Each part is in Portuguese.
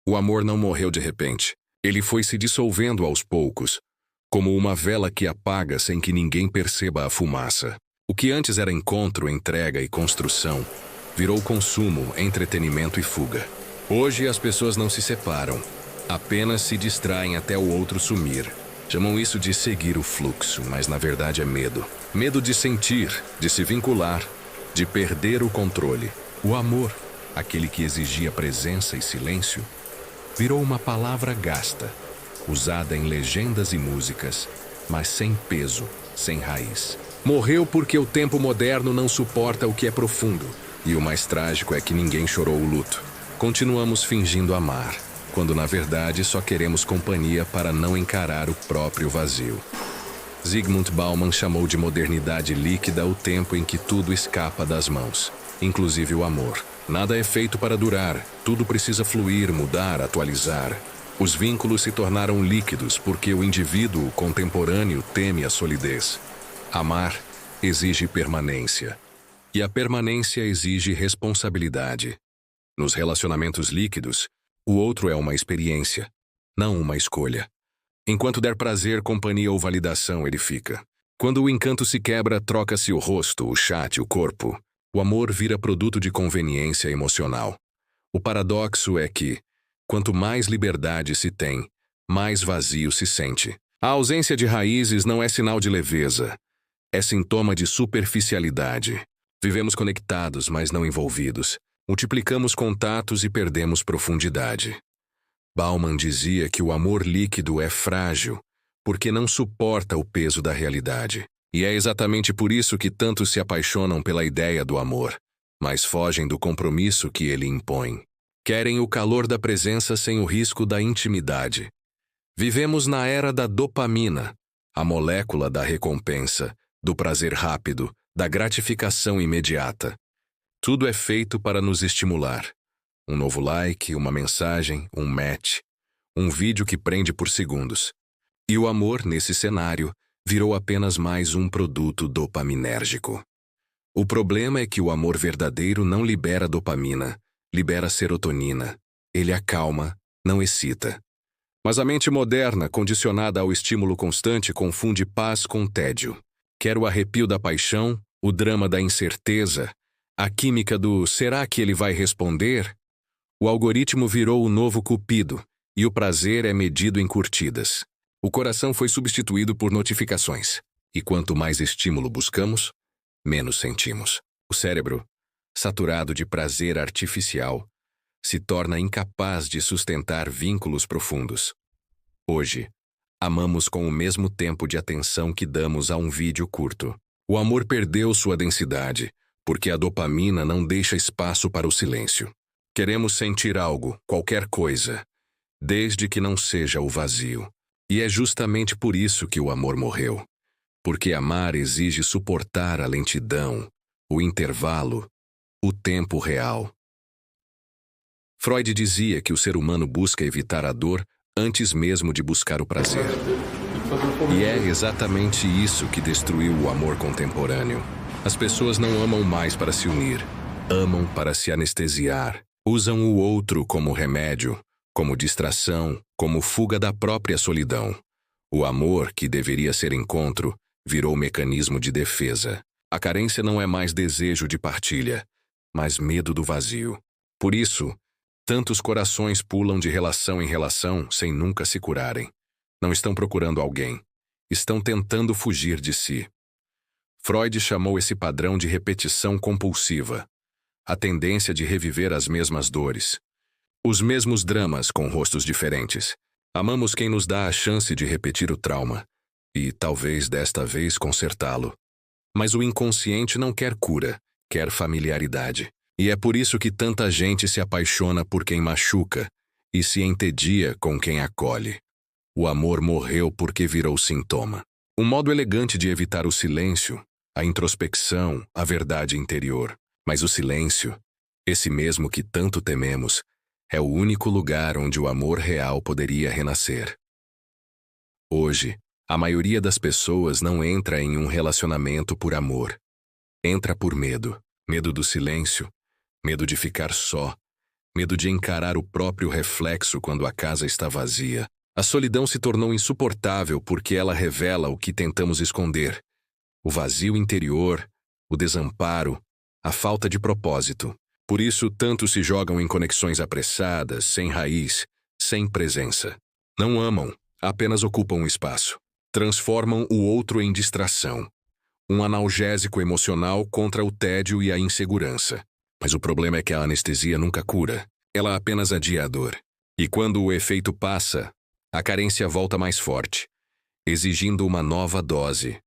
O amor não morreu de repente. Ele foi se dissolvendo aos poucos, como uma vela que apaga sem que ninguém perceba a fumaça. O que antes era encontro, entrega e construção, virou consumo, entretenimento e fuga. Hoje as pessoas não se separam, apenas se distraem até o outro sumir. Chamam isso de seguir o fluxo, mas na verdade é medo. Medo de sentir, de se vincular, de perder o controle. O amor, aquele que exigia presença e silêncio, virou uma palavra gasta, usada em legendas e músicas, mas sem peso, sem raiz. Morreu porque o tempo moderno não suporta o que é profundo. E o mais trágico é que ninguém chorou o luto. Continuamos fingindo amar, quando na verdade só queremos companhia para não encarar o próprio vazio. Zygmunt Bauman chamou de modernidade líquida o tempo em que tudo escapa das mãos, inclusive o amor. Nada é feito para durar, tudo precisa fluir, mudar, atualizar. Os vínculos se tornaram líquidos porque o indivíduo contemporâneo teme a solidez. Amar exige permanência. E a permanência exige responsabilidade. Nos relacionamentos líquidos, o outro é uma experiência, não uma escolha. Enquanto der prazer, companhia ou validação, ele fica. Quando o encanto se quebra, troca-se o rosto, o chat, o corpo. O amor vira produto de conveniência emocional. O paradoxo é que, quanto mais liberdade se tem, mais vazio se sente. A ausência de raízes não é sinal de leveza, é sintoma de superficialidade. Vivemos conectados, mas não envolvidos. Multiplicamos contatos e perdemos profundidade. Bauman dizia que o amor líquido é frágil, porque não suporta o peso da realidade. E é exatamente por isso que tantos se apaixonam pela ideia do amor, mas fogem do compromisso que ele impõe. Querem o calor da presença sem o risco da intimidade. Vivemos na era da dopamina, a molécula da recompensa, do prazer rápido, da gratificação imediata. Tudo é feito para nos estimular. Um novo like, uma mensagem, um match, um vídeo que prende por segundos. E o amor, nesse cenário, virou apenas mais um produto dopaminérgico. O problema é que o amor verdadeiro não libera dopamina, libera serotonina. Ele acalma, não excita. Mas a mente moderna, condicionada ao estímulo constante, confunde paz com tédio. Quer o arrepio da paixão, o drama da incerteza, a química do será que ele vai responder? O algoritmo virou o novo cupido, e o prazer é medido em curtidas. O coração foi substituído por notificações, e quanto mais estímulo buscamos, menos sentimos. O cérebro, saturado de prazer artificial, se torna incapaz de sustentar vínculos profundos. Hoje, amamos com o mesmo tempo de atenção que damos a um vídeo curto. O amor perdeu sua densidade, porque a dopamina não deixa espaço para o silêncio. Queremos sentir algo, qualquer coisa, desde que não seja o vazio. E é justamente por isso que o amor morreu. Porque amar exige suportar a lentidão, o intervalo, o tempo real. Freud dizia que o ser humano busca evitar a dor antes mesmo de buscar o prazer. E é exatamente isso que destruiu o amor contemporâneo. As pessoas não amam mais para se unir, amam para se anestesiar. Usam o outro como remédio, como distração, como fuga da própria solidão. O amor, que deveria ser encontro, virou mecanismo de defesa. A carência não é mais desejo de partilha, mas medo do vazio. Por isso, tantos corações pulam de relação em relação sem nunca se curarem. Não estão procurando alguém. Estão tentando fugir de si. Freud chamou esse padrão de repetição compulsiva. A tendência de reviver as mesmas dores. Os mesmos dramas com rostos diferentes. Amamos quem nos dá a chance de repetir o trauma. E, talvez desta vez, consertá-lo. Mas o inconsciente não quer cura, quer familiaridade. E é por isso que tanta gente se apaixona por quem machuca e se entedia com quem acolhe. O amor morreu porque virou sintoma. Um modo elegante de evitar o silêncio, a introspecção, a verdade interior. Mas o silêncio, esse mesmo que tanto tememos, é o único lugar onde o amor real poderia renascer. Hoje, a maioria das pessoas não entra em um relacionamento por amor. Entra por medo. Medo do silêncio, medo de ficar só, medo de encarar o próprio reflexo quando a casa está vazia. A solidão se tornou insuportável porque ela revela o que tentamos esconder: o vazio interior, o desamparo, a falta de propósito. Por isso, tantos se jogam em conexões apressadas, sem raiz, sem presença. Não amam, apenas ocupam um espaço. Transformam o outro em distração. Um analgésico emocional contra o tédio e a insegurança. Mas o problema é que a anestesia nunca cura. Ela apenas adia a dor. E quando o efeito passa, a carência volta mais forte, exigindo uma nova dose.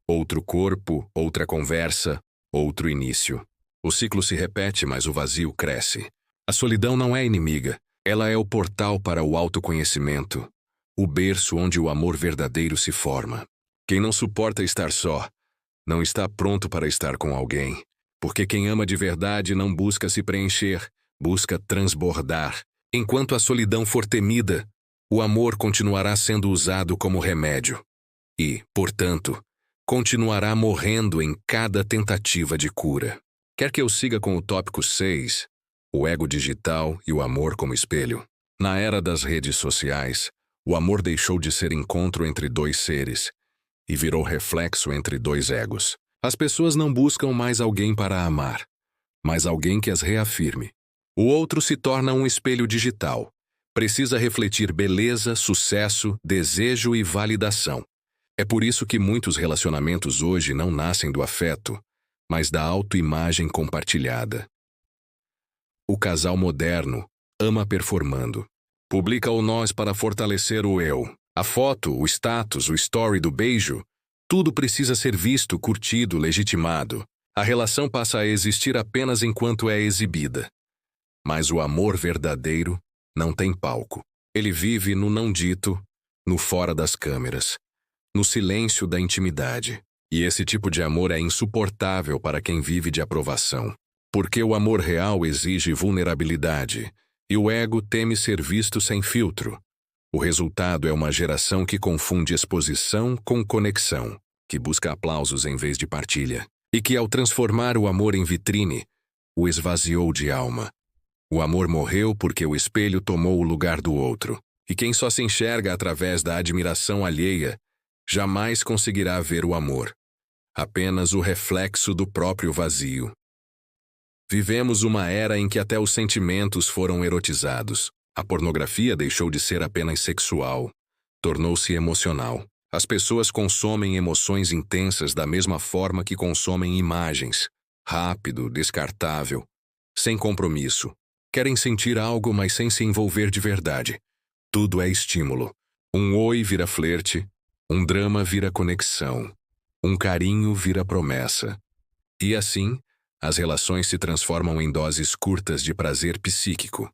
Outro corpo, outra conversa, outro início. O ciclo se repete, mas o vazio cresce. A solidão não é inimiga. Ela é o portal para o autoconhecimento, o berço onde o amor verdadeiro se forma. Quem não suporta estar só, não está pronto para estar com alguém. Porque quem ama de verdade não busca se preencher, busca transbordar. Enquanto a solidão for temida, o amor continuará sendo usado como remédio. E, portanto, continuará morrendo em cada tentativa de cura. Quer que eu siga com o tópico 6, o ego digital e o amor como espelho? Na era das redes sociais, o amor deixou de ser encontro entre dois seres e virou reflexo entre dois egos. As pessoas não buscam mais alguém para amar, mas alguém que as reafirme. O outro se torna um espelho digital. Precisa refletir beleza, sucesso, desejo e validação. É por isso que muitos relacionamentos hoje não nascem do afeto, mas da autoimagem compartilhada. O casal moderno ama performando. Publica o nós para fortalecer o eu. A foto, o status, o story do beijo, tudo precisa ser visto, curtido, legitimado. A relação passa a existir apenas enquanto é exibida. Mas o amor verdadeiro não tem palco. Ele vive no não dito, no fora das câmeras, no silêncio da intimidade. E esse tipo de amor é insuportável para quem vive de aprovação. Porque o amor real exige vulnerabilidade, e o ego teme ser visto sem filtro. O resultado é uma geração que confunde exposição com conexão, que busca aplausos em vez de partilha, e que, ao transformar o amor em vitrine, o esvaziou de alma. O amor morreu porque o espelho tomou o lugar do outro, e quem só se enxerga através da admiração alheia jamais conseguirá ver o amor, apenas o reflexo do próprio vazio. Vivemos uma era em que até os sentimentos foram erotizados. A pornografia deixou de ser apenas sexual, tornou-se emocional. As pessoas consomem emoções intensas da mesma forma que consomem imagens. Rápido, descartável, sem compromisso. Querem sentir algo, mas sem se envolver de verdade. Tudo é estímulo. Um oi vira flerte, um drama vira conexão, um carinho vira promessa. E assim, as relações se transformam em doses curtas de prazer psíquico,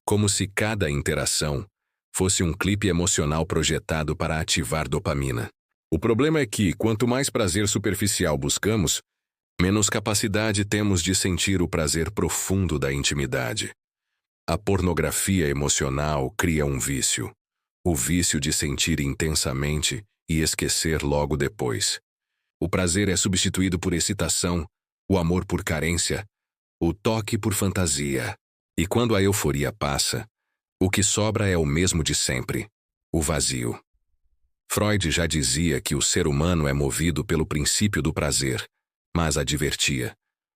como se cada interação fosse um clipe emocional projetado para ativar dopamina. O problema é que, quanto mais prazer superficial buscamos, menos capacidade temos de sentir o prazer profundo da intimidade. A pornografia emocional cria um vício, o vício de sentir intensamente e esquecer logo depois. O prazer é substituído por excitação, o amor por carência, o toque por fantasia. E quando a euforia passa, o que sobra é o mesmo de sempre, o vazio. Freud já dizia que o ser humano é movido pelo princípio do prazer, mas advertia: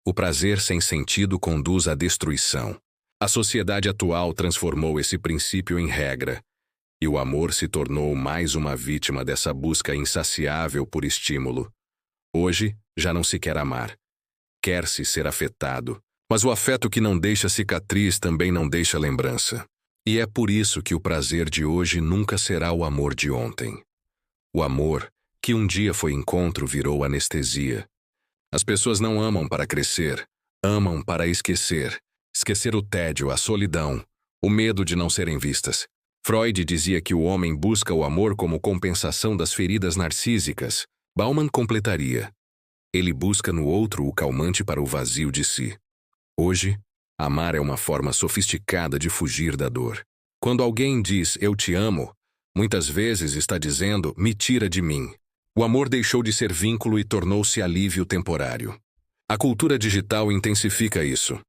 o prazer sem sentido conduz à destruição. A sociedade atual transformou esse princípio em regra, e o amor se tornou mais uma vítima dessa busca insaciável por estímulo. Hoje, já não se quer amar. Quer-se ser afetado, mas o afeto que não deixa cicatriz também não deixa lembrança. E é por isso que o prazer de hoje nunca será o amor de ontem. O amor, que um dia foi encontro, virou anestesia. As pessoas não amam para crescer, amam para esquecer. Esquecer o tédio, a solidão, o medo de não serem vistas. Freud dizia que o homem busca o amor como compensação das feridas narcísicas. Bauman completaria: ele busca no outro o calmante para o vazio de si. Hoje, amar é uma forma sofisticada de fugir da dor. Quando alguém diz "eu te amo", muitas vezes está dizendo "me tira de mim". O amor deixou de ser vínculo e tornou-se alívio temporário. A cultura digital intensifica isso.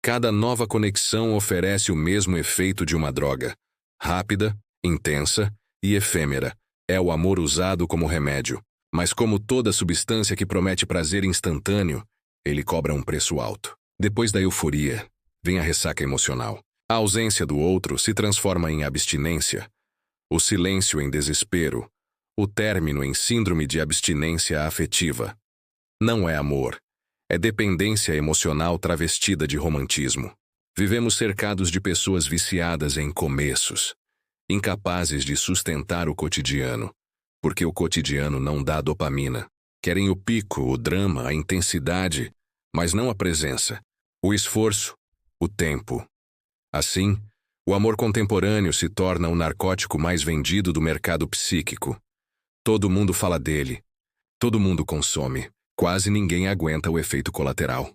Cada nova conexão oferece o mesmo efeito de uma droga. Rápida, intensa e efêmera. É o amor usado como remédio. Mas como toda substância que promete prazer instantâneo, ele cobra um preço alto. Depois da euforia, vem a ressaca emocional. A ausência do outro se transforma em abstinência, o silêncio em desespero, o término em síndrome de abstinência afetiva. Não é amor, é dependência emocional travestida de romantismo. Vivemos cercados de pessoas viciadas em começos, incapazes de sustentar o cotidiano, porque o cotidiano não dá dopamina. Querem o pico, o drama, a intensidade, mas não a presença, o esforço, o tempo. Assim, o amor contemporâneo se torna o narcótico mais vendido do mercado psíquico. Todo mundo fala dele, todo mundo consome, quase ninguém aguenta o efeito colateral.